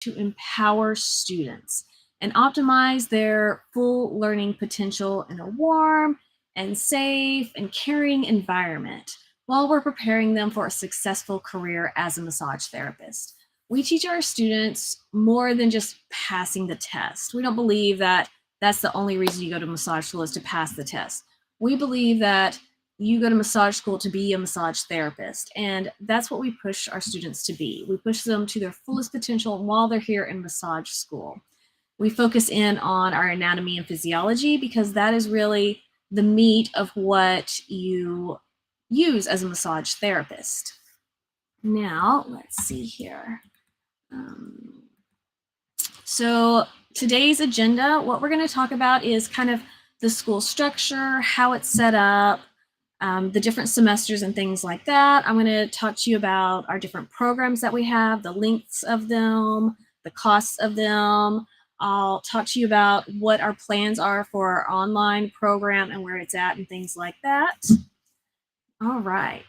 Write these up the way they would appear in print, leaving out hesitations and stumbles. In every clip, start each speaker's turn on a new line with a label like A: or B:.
A: to empower students and optimize their full learning potential in a warm and safe and caring environment while we're preparing them for a successful career as a massage therapist. We teach our students more than just passing the test. We don't believe that that's the only reason you go to massage school is to pass the test. We believe that you go to massage school to be a massage therapist, and that's what we push our students to be. We push them to their fullest potential while they're here in massage school. We focus in on our anatomy and physiology because that is really the meat of what you use as a massage therapist. Now, let's see here. So today's agenda, what we're going to talk about is kind of the school structure, how it's set up, the different semesters and things like that. I'm going to talk to you about our different programs that we have, the lengths of them, the costs of them. I'll talk to you about what our plans are for our online program and where it's at and things like that. All right.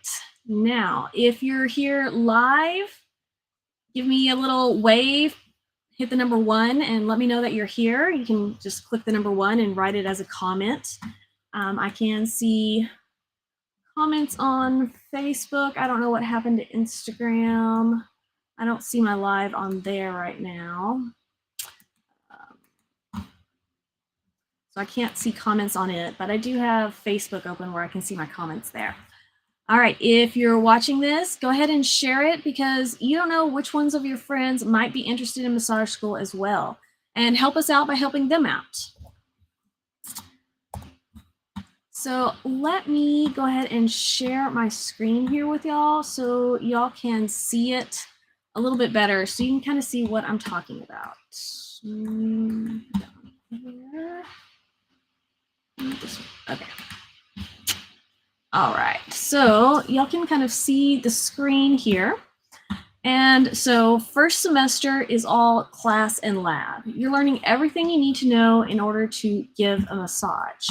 A: Now, if you're here live, give me a little wave, hit the number 1 and let me know that you're here. You can just click the number 1 and write it as a comment. I can see comments on Facebook. I don't know what happened to Instagram. I don't see my live on there right now. So I can't see comments on it, but I do have Facebook open where I can see my comments there. All right, if you're watching this, go ahead and share it because you don't know which ones of your friends might be interested in massage school as well. And help us out by helping them out. So let me go ahead and share my screen here with y'all so y'all can see it a little bit better so you can kind of see what I'm talking about. Okay. All right, so y'all can kind of see the screen here. And so first semester is all class and lab. You're learning everything you need to know in order to give a massage.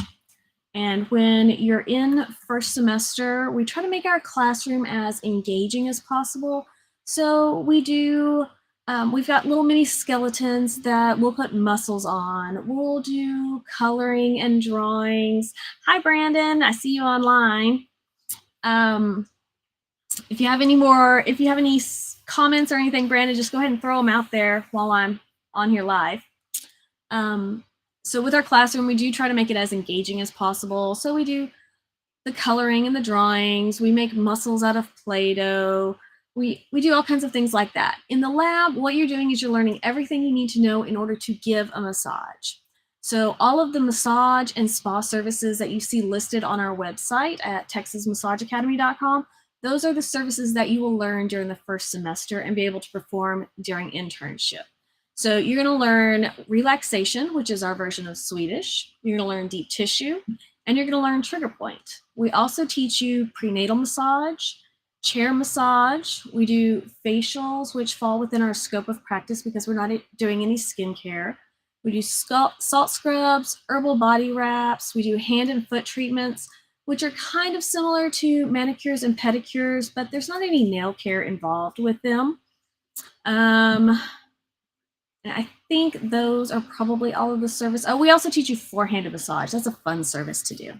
A: And when you're in first semester, we try to make our classroom as engaging as possible. So we do, we've got little mini skeletons that we'll put muscles on. We'll do coloring and drawings. Hi, Brandon, I see you online. If you have any comments or anything, Brandon, just go ahead and throw them out there while I'm on here live. So with our classroom, we do try to make it as engaging as possible. So we do the coloring and the drawings. We make muscles out of Play-Doh. We do all kinds of things like that. In the lab, what you're doing is you're learning everything you need to know in order to give a massage. So all of the massage and spa services that you see listed on our website at texasmassageacademy.com, those are the services that you will learn during the first semester and be able to perform during internship. So you're going to learn relaxation, which is our version of Swedish. You're going to learn deep tissue, and you're going to learn trigger point. We also teach you prenatal massage, chair massage. We do facials, which fall within our scope of practice because we're not doing any skincare. We do salt scrubs, herbal body wraps. We do hand and foot treatments, which are kind of similar to manicures and pedicures, but there's not any nail care involved with them. I think those are probably all of the service. Oh, we also teach you four-handed massage. That's a fun service to do.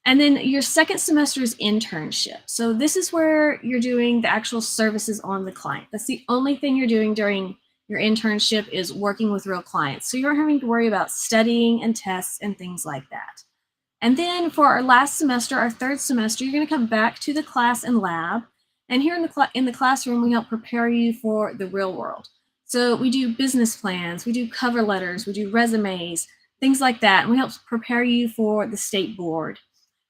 A: And then your second semester is internship. So this is where you're doing the actual services on the client. That's the only thing you're doing during your internship is working with real clients. So you're not having to worry about studying and tests and things like that. And then for our last semester, our third semester, you're going to come back to the class and lab. And here in the classroom, we help prepare you for the real world. So we do business plans, we do cover letters, we do resumes, things like that. And we help prepare you for the state board.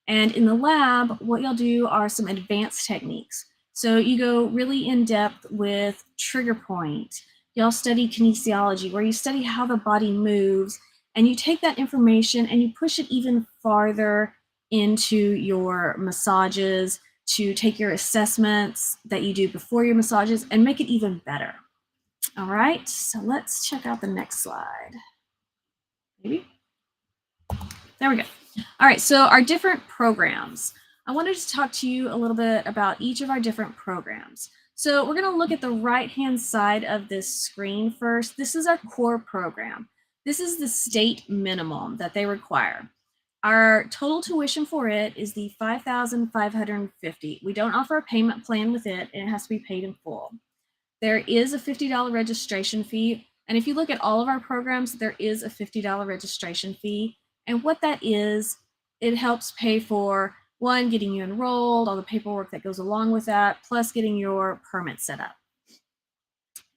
A: And in the lab, what you'll do are some advanced techniques. So you go really in depth with trigger point. You'll study kinesiology, where you study how the body moves, and you take that information and you push it even farther into your massages to take your assessments that you do before your massages and make it even better. All right, so let's check out the next slide. Maybe. There we go. All right, so our different programs. I wanted to talk to you a little bit about each of our different programs. So we're going to look at the right-hand side of this screen first. This is our core program. This is the state minimum that they require. Our total tuition for it is the $5,550. We don't offer a payment plan with it, and it has to be paid in full. There is a $50 registration fee, and if you look at all of our programs, there is a $50 registration fee. And what that is, it helps pay for, one, getting you enrolled, all the paperwork that goes along with that, plus getting your permit set up.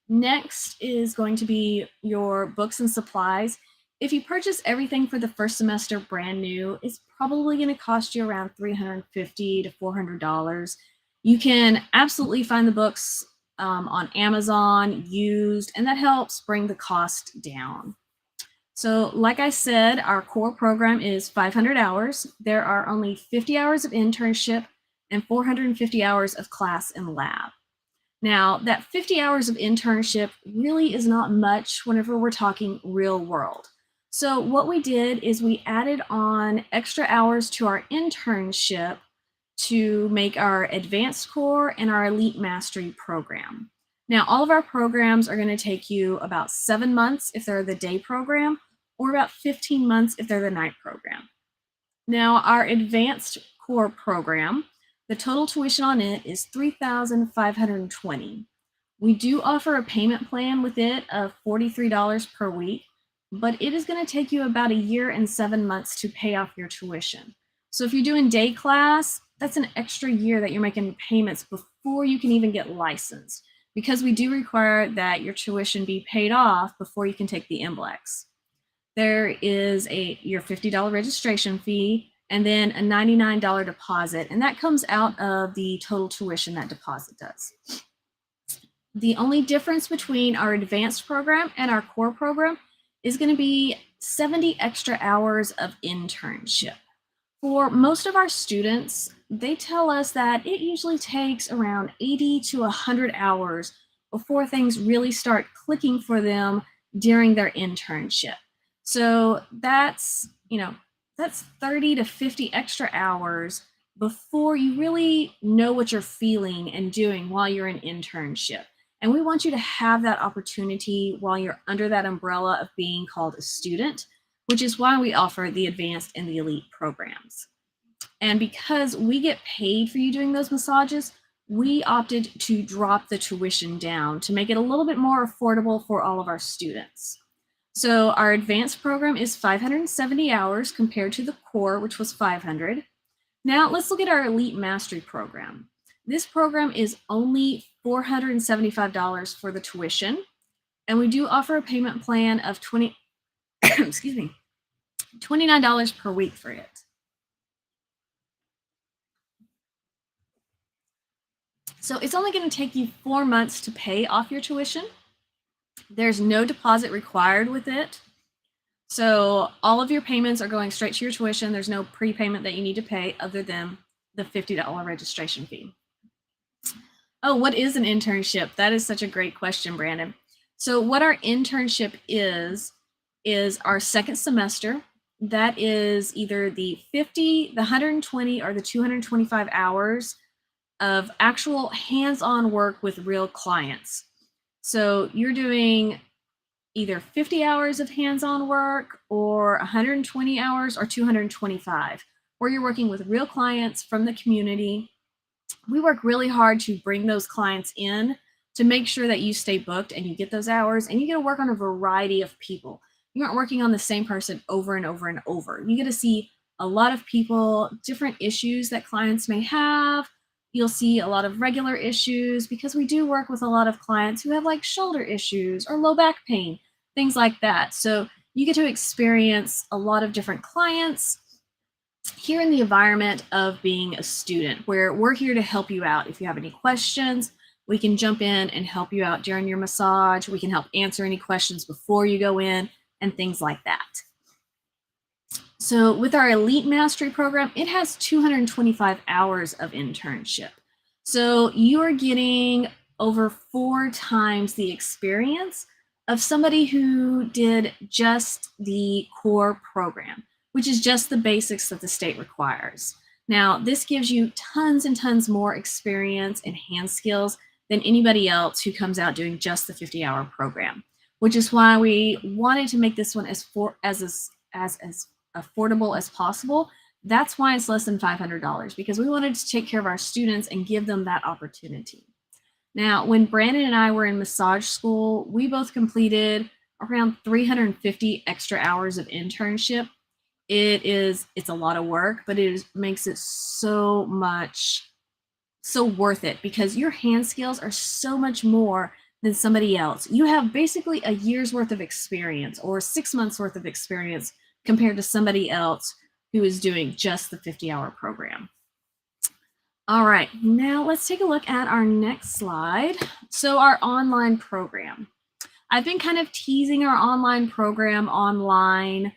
A: Next is going to be your books and supplies. If you purchase everything for the first semester brand new, it's probably going to cost you around $350 to $400. You can absolutely find the books on Amazon used, and that helps bring the cost down. So like I said, our core program is 500 hours. There are only 50 hours of internship and 450 hours of class and lab. Now, that 50 hours of internship really is not much whenever we're talking real world. So what we did is we added on extra hours to our internship to make our advanced core and our elite mastery program. Now, all of our programs are going to take you about 7 months if they're the day program, or about 15 months if they're the night program. Now, our advanced core program, the total tuition on it is $3,520. We do offer a payment plan with it of $43 per week, but it is going to take you about a year and 7 months to pay off your tuition. So if you're doing day class, that's an extra year that you're making payments before you can even get licensed, because we do require that your tuition be paid off before you can take the NBLEX. There is your $50 registration fee and then a $99 deposit, and that comes out of the total tuition that deposit does. The only difference between our advanced program and our core program is going to be 70 extra hours of internship. For most of our students, they tell us that it usually takes around 80 to 100 hours before things really start clicking for them during their internship. So that's 30 to 50 extra hours before you really know what you're feeling and doing while you're in internship. And we want you to have that opportunity while you're under that umbrella of being called a student, which is why we offer the advanced and the elite programs. And because we get paid for you doing those massages, we opted to drop the tuition down to make it a little bit more affordable for all of our students. So our advanced program is 570 hours compared to the core, which was 500. Now let's look at our elite mastery program. This program is only $475 for the tuition, and we do offer a payment plan of $29 per week for it. So it's only going to take you 4 months to pay off your tuition. There's no deposit required with it. So all of your payments are going straight to your tuition. There's no prepayment that you need to pay other than the $50 registration fee. Oh, what is an internship? That is such a great question, Brandon. So what our internship is our second semester. That is either the 50, the 120, or the 225 hours of actual hands-on work with real clients. So you're doing either 50 hours of hands-on work or 120 hours or 225, where you're working with real clients from the community. We work really hard to bring those clients in to make sure that you stay booked and you get those hours, and you get to work on a variety of people. You aren't working on the same person over and over and over. You get to see a lot of people, different issues that clients may have. You'll see a lot of regular issues because we do work with a lot of clients who have like shoulder issues or low back pain, things like that. So you get to experience a lot of different clients here in the environment of being a student, where we're here to help you out. If you have any questions, we can jump in and help you out during your massage. We can help answer any questions before you go in and things like that. So with our Elite Mastery program, it has 225 hours of internship. So you are getting over 4 times the experience of somebody who did just the core program, which is just the basics that the state requires. Now, this gives you tons and tons more experience and hand skills than anybody else who comes out doing just the 50-hour program, which is why we wanted to make this one as affordable as possible. That's why it's less than $500, because we wanted to take care of our students and give them that opportunity. Now, when Brandon and I were in massage school, we both completed around 350 extra hours of internship. It's a lot of work, but makes it so worth it, because your hand skills are so much more than somebody else. You have basically a year's worth of experience or 6 months worth of experience compared to somebody else who is doing just the 50-hour program. All right, now let's take a look at our next slide. So our online program. I've been kind of teasing our online program online,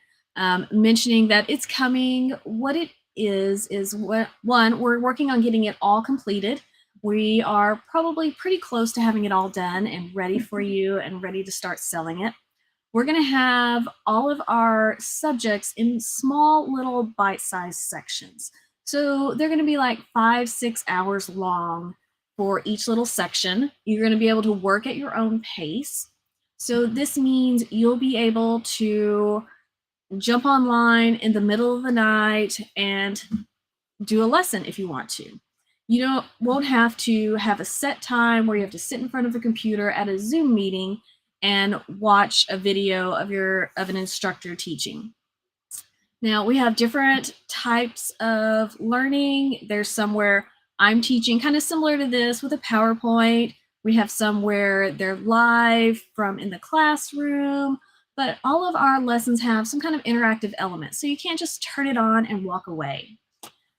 A: mentioning that it's coming. What it is one, we're working on getting it all completed. We are probably pretty close to having it all done and ready for you and ready to start selling it. We're going to have all of our subjects in small little bite-sized sections. So they're going to be like 5-6 hours long for each little section. You're going to be able to work at your own pace. So this means you'll be able to jump online in the middle of the night and do a lesson if you want to. You won't have to have a set time where you have to sit in front of a computer at a Zoom meeting and watch a video of an instructor teaching. Now, we have different types of learning. There's some where I'm teaching kind of similar to this with a PowerPoint. We have some where they're live from in the classroom, but all of our lessons have some kind of interactive element, so you can't just turn it on and walk away.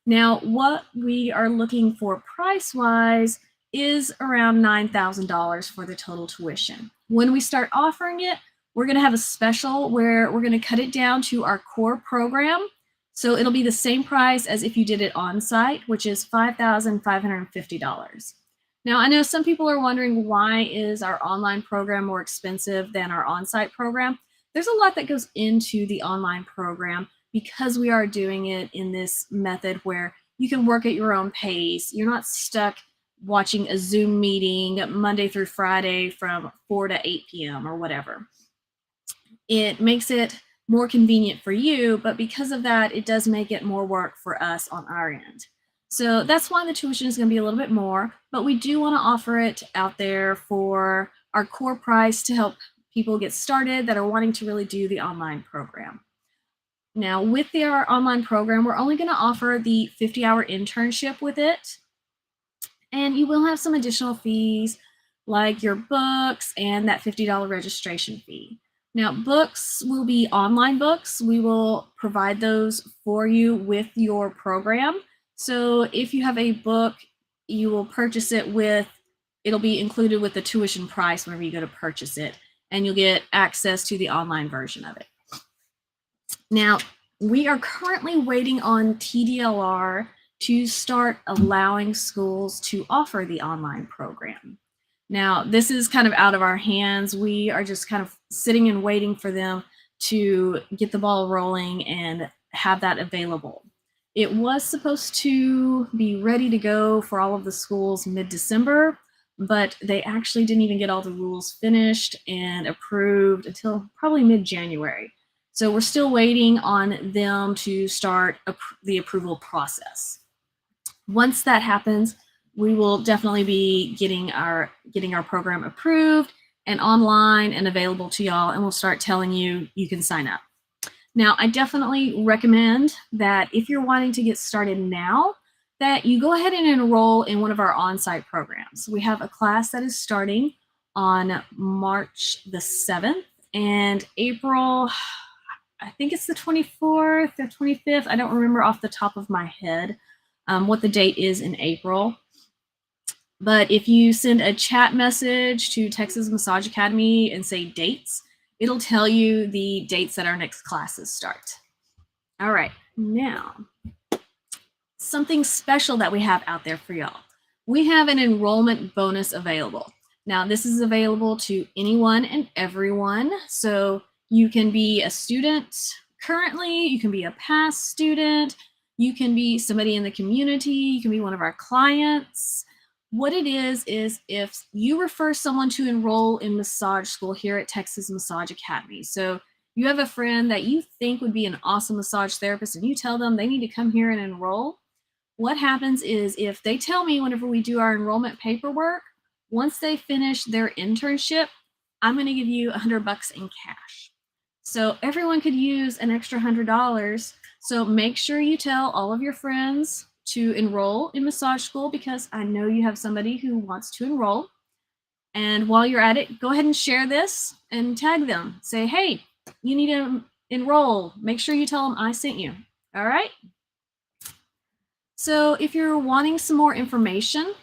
A: Now, what we are looking for price-wise is around $9,000 for the total tuition. When we start offering it, we're going to have a special where we're going to cut it down to our core program. So it'll be the same price as if you did it on site, which is $5,550. Now, I know some people are wondering, why is our online program more expensive than our on-site program? There's a lot that goes into the online program because we are doing it in this method where you can work at your own pace. You're not stuck watching a Zoom meeting Monday through Friday from 4 to 8 p.m. or whatever. It makes it more convenient for you, but because of that, it does make it more work for us on our end. So that's why the tuition is going to be a little bit more, but we do want to offer it out there for our core price to help people get started that are wanting to really do the online program. Now, with our online program, we're only going to offer the 50-hour internship with it, and you will have some additional fees like your books and that $50 registration fee. Now, books will be online books. We will provide those for you with your program. So if you have a book, you will purchase it it'll be included with the tuition price whenever you go to purchase it, and you'll get access to the online version of it. Now, we are currently waiting on TDLR to start allowing schools to offer the online program. Now, this is kind of out of our hands. We are just kind of sitting and waiting for them to get the ball rolling and have that available. It was supposed to be ready to go for all of the schools mid-December, but they actually didn't even get all the rules finished and approved until probably mid-January. So we're still waiting on them to start the approval process. Once that happens, we will definitely be getting our program approved and online and available to y'all, and we'll start telling you can sign up. Now, I definitely recommend that if you're wanting to get started now, that you go ahead and enroll in one of our on-site programs. We have a class that is starting on March the 7th, and April, I think it's the 24th or 25th. I don't remember off the top of my head what the date is in April. But if you send a chat message to Texas Massage Academy and say dates, it'll tell you the dates that our next classes start. All right, now, something special that we have out there for y'all. We have an enrollment bonus available. Now, this is available to anyone and everyone. So you can be a student currently, you can be a past student, you can be somebody in the community, you can be one of our clients. What it is if you refer someone to enroll in massage school here at Texas Massage Academy. So you have a friend that you think would be an awesome massage therapist and you tell them they need to come here and enroll. What happens is if they tell me whenever we do our enrollment paperwork, once they finish their internship, I'm going to give you $100 in cash. So everyone could use an extra $100. So make sure you tell all of your friends to enroll in massage school because I know you have somebody who wants to enroll. And while you're at it, go ahead and share this and tag them. Say, hey, you need to enroll. Make sure you tell them I sent you. All right? So if you're wanting some more information,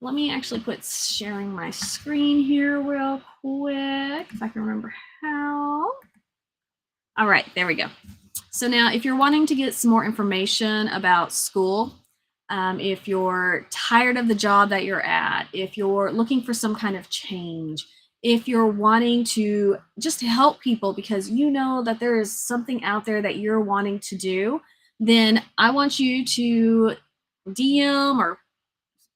A: let me actually quit sharing my screen here real quick, if I can remember how. All right, there we go. So now if you're wanting to get some more information about school, if you're tired of the job that you're at, if you're looking for some kind of change, if you're wanting to just help people because you know that there is something out there that you're wanting to do, then I want you to DM or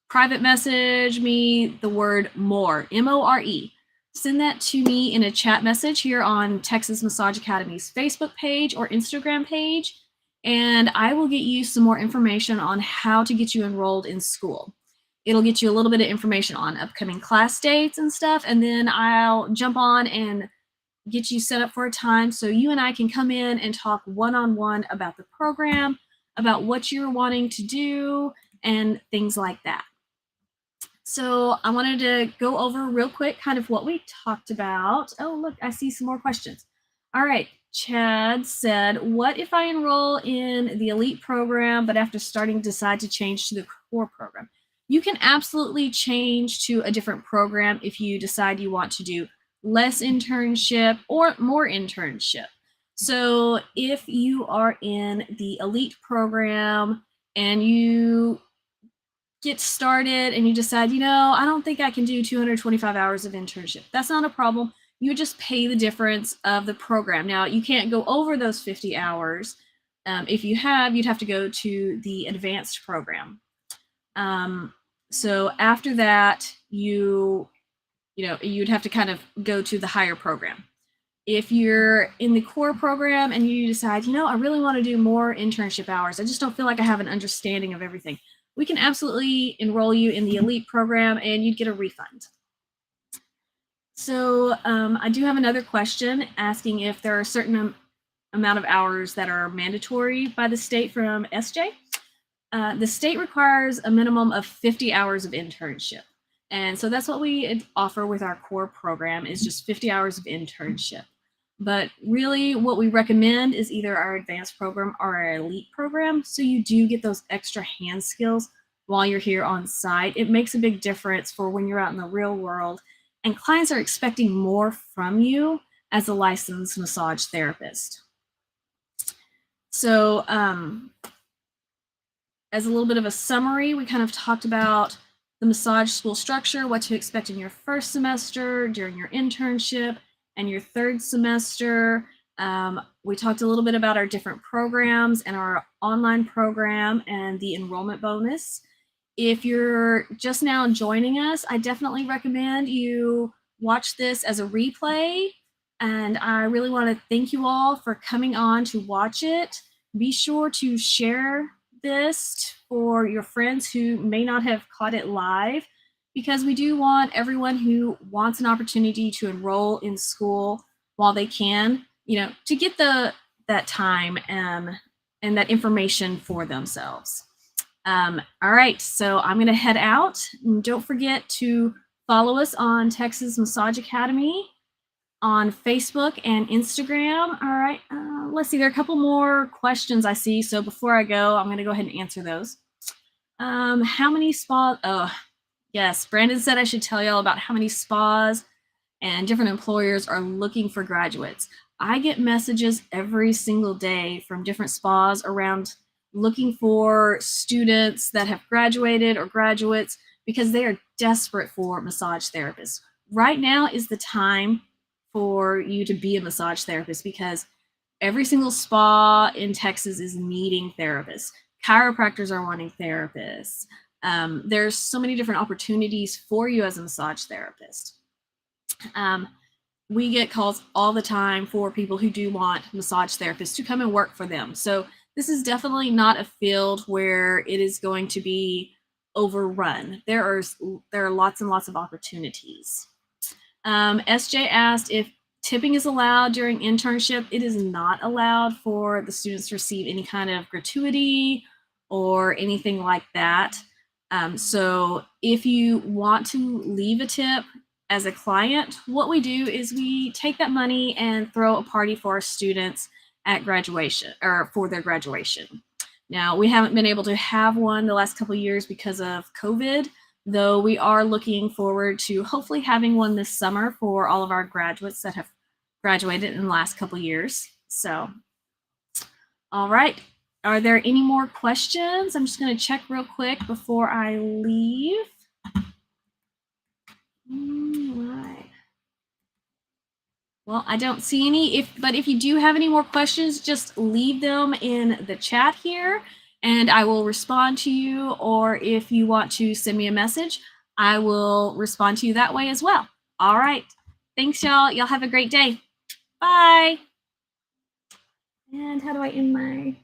A: private message me the word more, M-O-R-E. Send that to me in a chat message here on Texas Massage Academy's Facebook page or Instagram page, and I will get you some more information on how to get you enrolled in school. It'll get you a little bit of information on upcoming class dates and stuff, and then I'll jump on and get you set up for a time so you and I can come in and talk one-on-one about the program, about what you're wanting to do, and things like that. So I wanted to go over real quick kind of what we talked about. Oh, look, I see some more questions. All right, Chad said, what if I enroll in the elite program, but after starting decide to change to the core program? You can absolutely change to a different program if you decide you want to do less internship or more internship. So if you are in the elite program and you get started and you decide, I don't think I can do 225 hours of internship, that's not a problem. You would just pay the difference of the program. Now, you can't go over those 50 hours. If you have, you'd have to go to the advanced program. So after that, you'd have to kind of go to the higher program. If you're in the core program and you decide, I really want to do more internship hours, I just don't feel like I have an understanding of everything, we can absolutely enroll you in the elite program and you'd get a refund. So I do have another question asking if there are a certain amount of hours that are mandatory by the state from SJ. The state requires a minimum of 50 hours of internship. And so that's what we offer with our core program is just 50 hours of internship. But really what we recommend is either our advanced program or our elite program. So you do get those extra hand skills while you're here on site. It makes a big difference for when you're out in the real world and clients are expecting more from you as a licensed massage therapist. So as a little bit of a summary, we kind of talked about the massage school structure, what to expect in your first semester, during your internship, and your third semester. We talked a little bit about our different programs and our online program and the enrollment bonus. If you're just now joining us, I definitely recommend you watch this as a replay. And I really want to thank you all for coming on to watch it. Be sure to share this for your friends who may not have caught it live, because we do want everyone who wants an opportunity to enroll in school while they can, to get that time and that information for themselves. All right, so I'm going to head out. And don't forget to follow us on Texas Massage Academy on Facebook and Instagram. All right, let's see. There are a couple more questions I see. So before I go, I'm going to go ahead and answer those. How many spas? Oh, yes. Brandon said I should tell y'all about how many spas and different employers are looking for graduates. I get messages every single day from different spas around looking for students that have graduated or graduates because they are desperate for massage therapists. Right now is the time for you to be a massage therapist because every single spa in Texas is needing therapists. Chiropractors are wanting therapists. There's so many different opportunities for you as a massage therapist. We get calls all the time for people who do want massage therapists to come and work for them. So this is definitely not a field where it is going to be overrun. There are lots and lots of opportunities. SJ asked if tipping is allowed during internship. It is not allowed for the students to receive any kind of gratuity or anything like that. So if you want to leave a tip as a client, what we do is we take that money and throw a party for our students at graduation or for their graduation. Now, we haven't been able to have one the last couple of years because of COVID, though we are looking forward to hopefully having one this summer for all of our graduates that have graduated in the last couple of years. So, all right. Are there any more questions? I'm just going to check real quick before I leave. All right. Well, I don't see any. But if you do have any more questions, just leave them in the chat here and I will respond to you. Or if you want to send me a message, I will respond to you that way as well. All right. Thanks, y'all. Y'all have a great day. Bye. And how do I end my...